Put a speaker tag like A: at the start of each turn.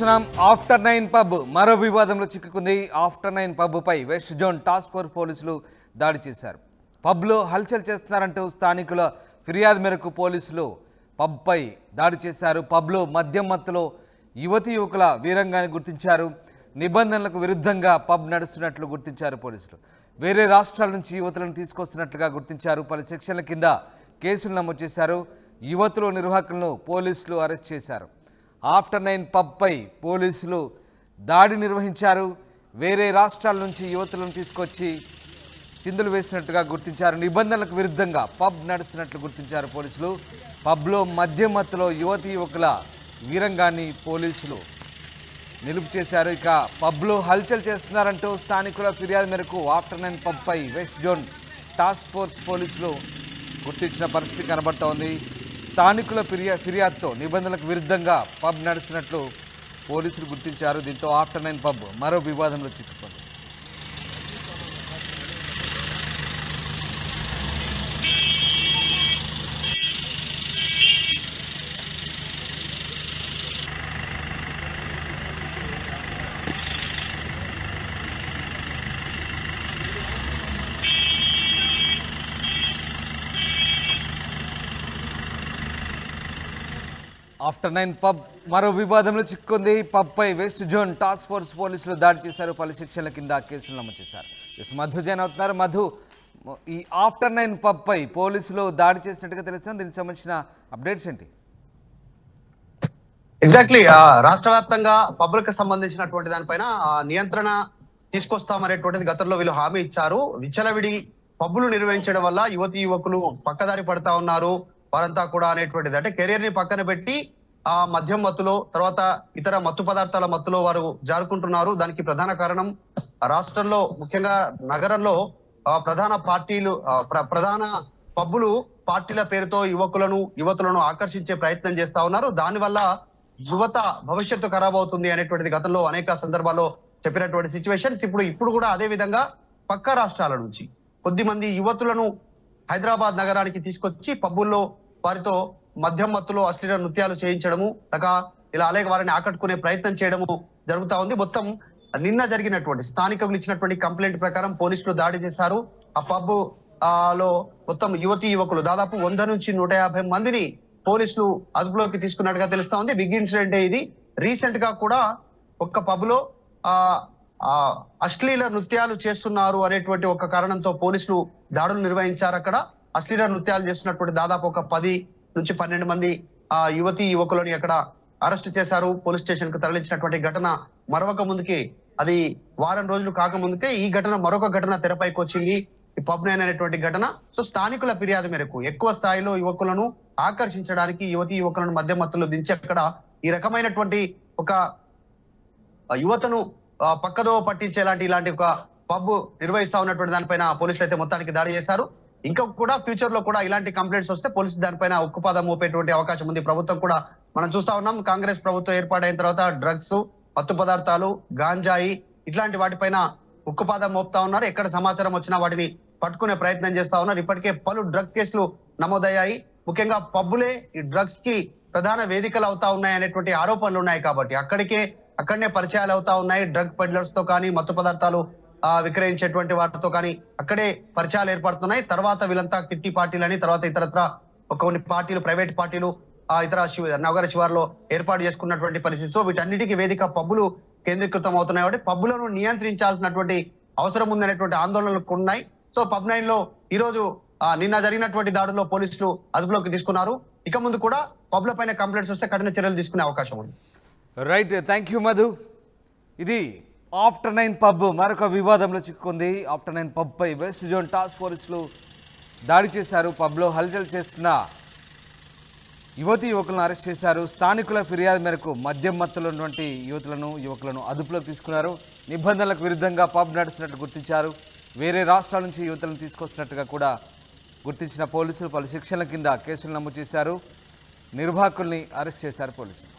A: చూస్తున్నాం. After 9 pub మరో వివాదంలో చిక్కుకుంది. ఆఫ్టర్ 9 పబ్పై వెస్ట్ జోన్ టాస్క్ ఫోర్స్ పోలీసులు దాడి చేశారు. పబ్లో హల్చల్ చేస్తున్నారంటూ స్థానికుల ఫిర్యాదు మేరకు పోలీసులు పబ్పై దాడి చేశారు. పబ్లో మద్యం మత్తులో యువతీ యువకుల వీరంగాన్ని గుర్తించారు. నిబంధనలకు విరుద్ధంగా పబ్ నడుస్తున్నట్లు గుర్తించారు పోలీసులు. వేరే రాష్ట్రాల నుంచి యువతులను తీసుకొస్తున్నట్లుగా గుర్తించారు. పలు సెక్షన్ల కింద కేసులు నమోదు చేశారు. యువతులు నిర్వాహకులను పోలీసులు అరెస్ట్ చేశారు. ఆఫ్టర్ 9 పబ్పై పోలీసులు దాడి నిర్వహించారు. వేరే రాష్ట్రాల నుంచి యువతులను తీసుకొచ్చి చిందులు వేసినట్టుగా గుర్తించారు. నిబంధనలకు విరుద్ధంగా పబ్ నడుస్తున్నట్లు గుర్తించారు పోలీసులు. పబ్లో మద్యం మత్తులో యువతీ యువకుల వీరంగాన్ని పోలీసులు నిలుపు చేశారు. ఇక పబ్లో హల్చల్ చేస్తున్నారంటూ స్థానికుల ఫిర్యాదు మేరకు ఆఫ్టర్ 9 పబ్పై వెస్ట్ జోన్ టాస్క్ ఫోర్స్ పోలీసులు గుర్తించిన పరిస్థితి కనబడుతోంది. స్థానికుల ఫిర్యాదుతో నిబంధనలకు విరుద్ధంగా పబ్ నడుస్తున్నట్లు పోలీసులు గుర్తించారు. దీంతో ఆఫ్టర్ 9 పబ్ మరో వివాదంలో చిక్కుకుంది. ఆఫ్టర్ 9 పబ్ మరో వివాదంలో చిక్కుంది. పబ్పై వెస్ట్ జోన్ టాస్క్ ఫోర్స్ పోలీసులు దాడి చేశారు. పలు సెక్షన్ల కింద కేసులు నమోదు చేశారు. మధు జైన్ అవుతున్నారు. మధు, ఈ ఆఫ్టర్ 9 పబ్పై పోలీసులు దాడి చేసినట్టుగా తెలుస్తుంది. దీనికి సంబంధించిన అప్డేట్స్ ఏంటి?
B: ఎగ్జాక్ట్లీ రాష్ట్ర వ్యాప్తంగా పబ్లకు సంబంధించినటువంటి దానిపైన నియంత్రణ తీసుకొస్తామనేటువంటిది గతంలో వీళ్ళు హామీ ఇచ్చారు. విచ్చలవిడి పబ్బులు నిర్వహించడం వల్ల యువతీ యువకులు పక్కదారి పడతా ఉన్నారు వారంతా కూడా అనేటువంటిది. అంటే కెరీర్ ని పక్కన పెట్టి ఆ మద్యం మత్తులో, తర్వాత ఇతర మత్తు పదార్థాల మత్తులో వారు జారుకుంటున్నారు. దానికి ప్రధాన కారణం రాష్ట్రంలో, ముఖ్యంగా నగరంలో ప్రధాన పార్టీలు, ప్రధాన పబ్బులు పార్టీల పేరుతో యువతులను ఆకర్షించే ప్రయత్నం చేస్తా ఉన్నారు. దానివల్ల యువత భవిష్యత్తు ఖరాబ్ అవుతుంది అనేటువంటిది గతంలో అనేక సందర్భాల్లో చెప్పినటువంటి సిచ్యువేషన్స్. ఇప్పుడు కూడా అదే విధంగా పక్క రాష్ట్రాల నుంచి కొద్దిమంది యువతులను హైదరాబాద్ నగరానికి తీసుకొచ్చి పబ్బుల్లో వారితో మద్యం మత్తులో అశ్లీల నృత్యాలు చేయించడము, ఇలా అలాగే వారిని ఆకట్టుకునే ప్రయత్నం చేయడము జరుగుతా ఉంది. మొత్తం నిన్న జరిగినటువంటి స్థానికులు ఇచ్చినటువంటి కంప్లైంట్ ప్రకారం పోలీసులు దాడి చేశారు. ఆ పబ్ లో మొత్తం యువతీ యువకులు దాదాపు 100 నుంచి 150 మందిని పోలీసులు అదుపులోకి తీసుకున్నట్టుగా తెలుస్తా ఉంది. బిగ్ ఇన్సిడెంట్ ఇది. రీసెంట్ గా కూడా ఒక్క పబ్ లో అశ్లీల నృత్యాలు చేస్తున్నారు అనేటువంటి ఒక కారణంతో పోలీసులు దాడులు నిర్వహించారు. అక్కడ అశ్లీల నృత్యాలు చేస్తున్నటువంటి దాదాపు ఒక 10 నుంచి 12 మంది యువతీ యువకులని అక్కడ అరెస్ట్ చేశారు. పోలీస్ స్టేషన్ కు తరలించినటువంటి ఘటన మరొక ముందుకి, అది వారం రోజులు కాకముందుకే ఈ ఘటన మరొక ఘటన తెరపైకి వచ్చింది. ఈ పబ్ 9 అనేటువంటి ఘటన. సో స్థానికుల ఫిర్యాదు మేరకు ఎక్కువ స్థాయిలో యువకులను ఆకర్షించడానికి యువతీ యువకులను మధ్య మత్తులో దించి అక్కడ ఈ రకమైనటువంటి ఒక యువతను పక్కదో పట్టించేలాంటి ఇలాంటి ఒక పబ్ నిర్వహిస్తా ఉన్నటువంటి దానిపైన పోలీసులు అయితే మొత్తానికి దాడి చేశారు. ఇంకా కూడా ఫ్యూచర్ లో కూడా ఇలాంటి కంప్లైంట్స్ వస్తే పోలీసులు దానిపైన ఉక్కుపాదం మోపేటువంటి అవకాశం ఉంది. ప్రభుత్వం కూడా మనం చూస్తా ఉన్నాం. కాంగ్రెస్ ప్రభుత్వం ఏర్పాటైన తర్వాత డ్రగ్స్, మత్తు పదార్థాలు, గాంజాయి ఇట్లాంటి వాటిపైన ఉక్కుపాదం మోపుతా ఉన్నారు. ఎక్కడ సమాచారం వచ్చినా వాటిని పట్టుకునే ప్రయత్నం చేస్తా ఉన్నారు. ఇప్పటికే పలు డ్రగ్ కేసులు నమోదయ్యాయి. ముఖ్యంగా పబ్బులే ఈ డ్రగ్స్ కి ప్రధాన వేదికలు అవుతా ఉన్నాయి అనేటువంటి ఆరోపణలు ఉన్నాయి. కాబట్టి అక్కడనే పరిచయాలు అవుతా ఉన్నాయి. డ్రగ్ పెడ్లర్స్ తో కానీ, మత్తు పదార్థాలు విక్రయించేటువంటి వాటితో కానీ అక్కడే పరిచయాలు ఏర్పడుతున్నాయి. తర్వాత వీళ్ళంతా కిట్టి పార్టీలని, తర్వాత ఇతరత్ర కొన్ని పార్టీలు, ప్రైవేట్ పార్టీలు ఇతర నగర శివార్లో ఏర్పాటు చేసుకున్నటువంటి పరిస్థితి. సో వీటన్నిటికీ వేదిక పబ్బులు కేంద్రీకృతం అవుతున్నాయి. కాబట్టి పబ్బులను నియంత్రించాల్సినటువంటి అవసరం ఉందనేటువంటి ఆందోళనలు ఉన్నాయి. సో పబ్ 9 లో ఈ రోజు నిన్న జరిగినటువంటి దాడుల్లో పోలీసులు అదుపులోకి తీసుకున్నారు. ఇక ముందు కూడా పబ్ల పైన కంప్లైంట్స్ వస్తే కఠిన చర్యలు తీసుకునే అవకాశం ఉంది.
A: Right, thank you Madhu. ఇది ఆఫ్టర్ 9 పబ్ మరొక వివాదంలో చిక్కుంది. ఆఫ్టర్ 9 పబ్పై వెస్ట్ జోన్ టాస్క్ ఫోర్సులు దాడి చేశారు. పబ్లో హల్చల్ చేస్తున్న యువతీ యువకులను అరెస్ట్ చేశారు. స్థానికుల ఫిర్యాదు మేరకు మద్యం మత్తులో ఉన్నటువంటి యువకులను అదుపులోకి తీసుకున్నారు. నిబంధనలకు విరుద్ధంగా పబ్ నడుస్తున్నట్టు గుర్తించారు. వేరే రాష్ట్రాల నుంచి యువతులను తీసుకొస్తున్నట్టుగా కూడా గుర్తించిన పోలీసులు పలు సెక్షన్ల కింద కేసులు నమోదు చేశారు. నిర్వాహకుల్ని అరెస్ట్ చేశారు పోలీసులు.